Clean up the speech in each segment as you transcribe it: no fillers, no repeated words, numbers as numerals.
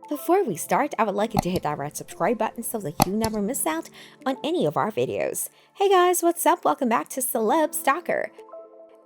Before we start, I would like you to hit that red subscribe button so that you never miss out on any of our videos. Hey guys, what's up? Welcome back to Celeb Stalker.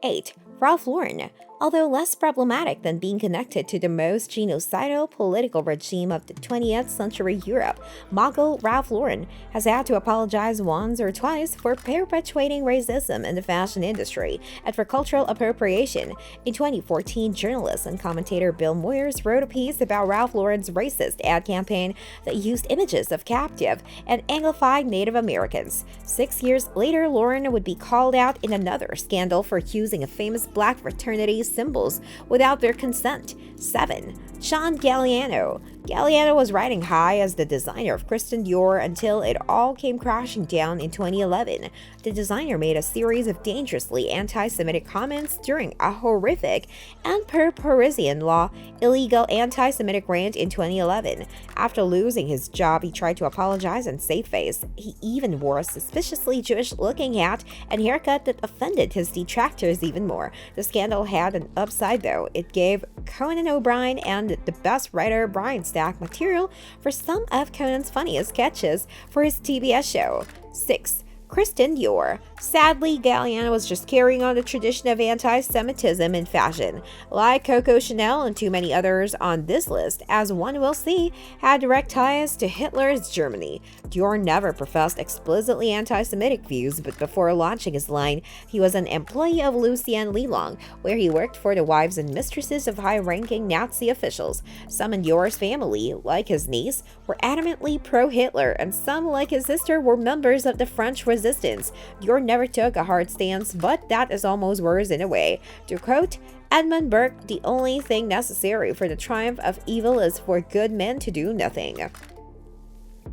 8. Ralph Lauren. Although less problematic than being connected to the most genocidal political regime of the 20th century Europe, Mogul Ralph Lauren has had to apologize once or twice for perpetuating racism in the fashion industry and for cultural appropriation. In 2014, journalist and commentator Bill Moyers wrote a piece about Ralph Lauren's racist ad campaign that used images of captive and Anglified Native Americans. 6 years later, Lauren would be called out in another scandal for using a famous black fraternity symbols without their consent. 7. Sean Galliano. Galliano was riding high as the designer of Christian Dior until it all came crashing down in 2011. The designer made a series of dangerously anti-Semitic comments during a horrific and per Parisian law illegal anti-Semitic rant in 2011. After losing his job, he tried to apologize and save face. He even wore a suspiciously Jewish-looking hat and haircut that offended his detractors even more. The scandal had an upside though. It gave Conan O'Brien and the best writer Brian Stack material for some of Conan's funniest sketches for his TBS show. 6. Christian Dior. Sadly, Galliano was just carrying on the tradition of anti-Semitism in fashion. Like Coco Chanel and too many others on this list, as one will see, had direct ties to Hitler's Germany. Dior never professed explicitly anti-Semitic views, but before launching his line, he was an employee of Lucien Lelong, where he worked for the wives and mistresses of high-ranking Nazi officials. Some in Dior's family, like his niece, were adamantly pro-Hitler, and some, like his sister, were members of the French Resistance. Dior never took a hard stance, but that is almost worse in a way. To quote Edmund Burke, the only thing necessary for the triumph of evil is for good men to do nothing.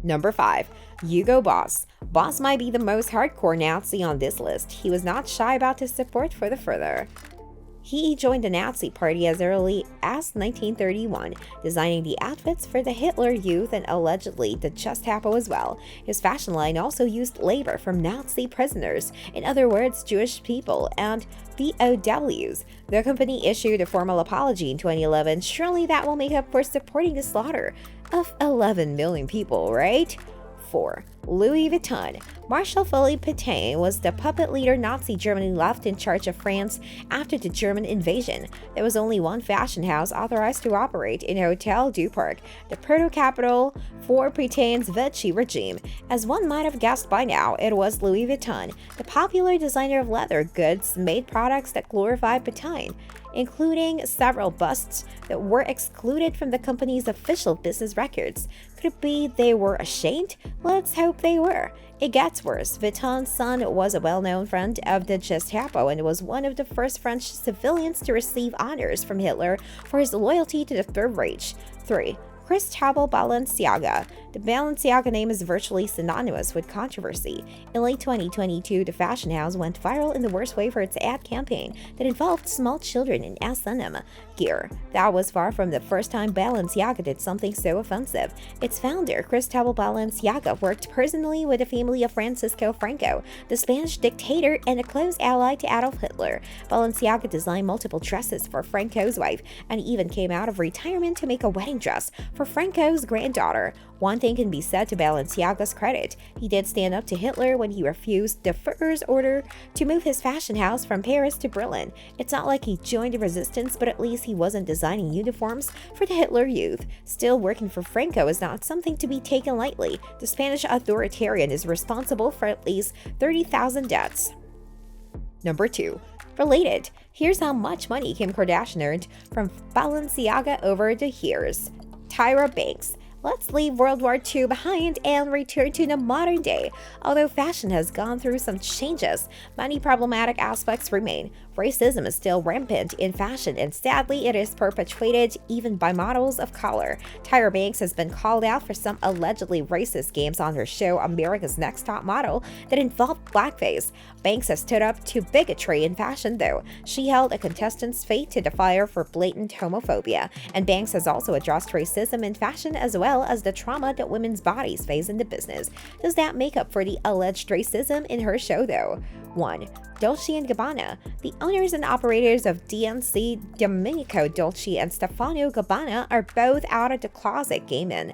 Number 5. Hugo Boss. Boss might be the most hardcore Nazi on this list. He was not shy about his support for the further. He joined the Nazi Party as early as 1931, designing the outfits for the Hitler Youth and allegedly the Gestapo as well. His fashion line also used labor from Nazi prisoners, in other words, Jewish people, and POWs. The company issued a formal apology in 2011. Surely that will make up for supporting the slaughter of 11 million people, right? 4. Louis Vuitton. Marshal Philippe Pétain was the puppet leader Nazi Germany left in charge of France after the German invasion. There was only one fashion house authorized to operate in Hotel du Parc, the proto-capital for Pétain's Vichy regime. As one might have guessed by now, it was Louis Vuitton, the popular designer of leather goods, made products that glorified Pétain, including several busts that were excluded from the company's official business records. Could it be they were ashamed? Let's hope they were. It gets worse. Vuitton's son was a well-known friend of the Gestapo and was one of the first French civilians to receive honors from Hitler for his loyalty to the Third Reich. 3. Cristóbal Balenciaga. The Balenciaga name is virtually synonymous with controversy. In late 2022, the fashion house went viral in the worst way for its ad campaign that involved small children in S&M gear. That was far from the first time Balenciaga did something so offensive. Its founder, Cristóbal Balenciaga, worked personally with the family of Francisco Franco, the Spanish dictator and a close ally to Adolf Hitler. Balenciaga designed multiple dresses for Franco's wife and even came out of retirement to make a wedding dress for Franco's granddaughter. One thing can be said to Balenciaga's credit. He did stand up to Hitler when he refused the Führer's order to move his fashion house from Paris to Berlin. It's not like he joined the resistance, but at least he wasn't designing uniforms for the Hitler Youth. Still, working for Franco is not something to be taken lightly. The Spanish authoritarian is responsible for at least 30,000 deaths. Number 2. Related. Here's how much money Kim Kardashian earned from Balenciaga over the years. Tyra Banks. Let's leave World War II behind and return to the modern day. Although fashion has gone through some changes, many problematic aspects remain. Racism is still rampant in fashion, and sadly, it is perpetuated even by models of color. Tyra Banks has been called out for some allegedly racist games on her show America's Next Top Model that involved blackface. Banks has stood up to bigotry in fashion, though. She held a contestant's fate to the fire for blatant homophobia, and Banks has also addressed racism in fashion as well as the trauma that women's bodies face in the business. Does that make up for the alleged racism in her show, though? 1. Dolce & Gabbana. The owners and operators of DNC, Domenico Dolce and Stefano Gabbana, are both out of the closet gaming.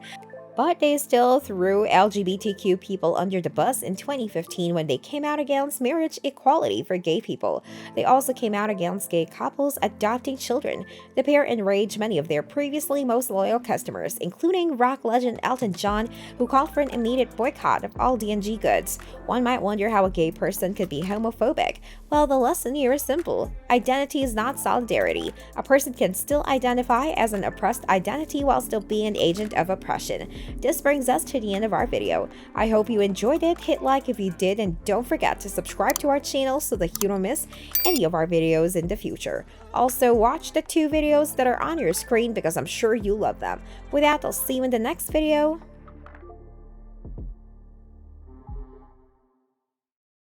But they still threw LGBTQ people under the bus in 2015 when they came out against marriage equality for gay people. They also came out against gay couples adopting children. The pair enraged many of their previously most loyal customers, including rock legend Elton John, who called for an immediate boycott of all D&G goods. One might wonder how a gay person could be homophobic. Well, the lesson here is simple. Identity is not solidarity. A person can still identify as an oppressed identity while still being an agent of oppression. This brings us to the end of our video. I hope you enjoyed it. Hit like if you did, and don't forget to subscribe to our channel so that you don't miss any of our videos in the future. Also, watch the 2 videos that are on your screen because I'm sure you love them. With that, I'll see you in the next video.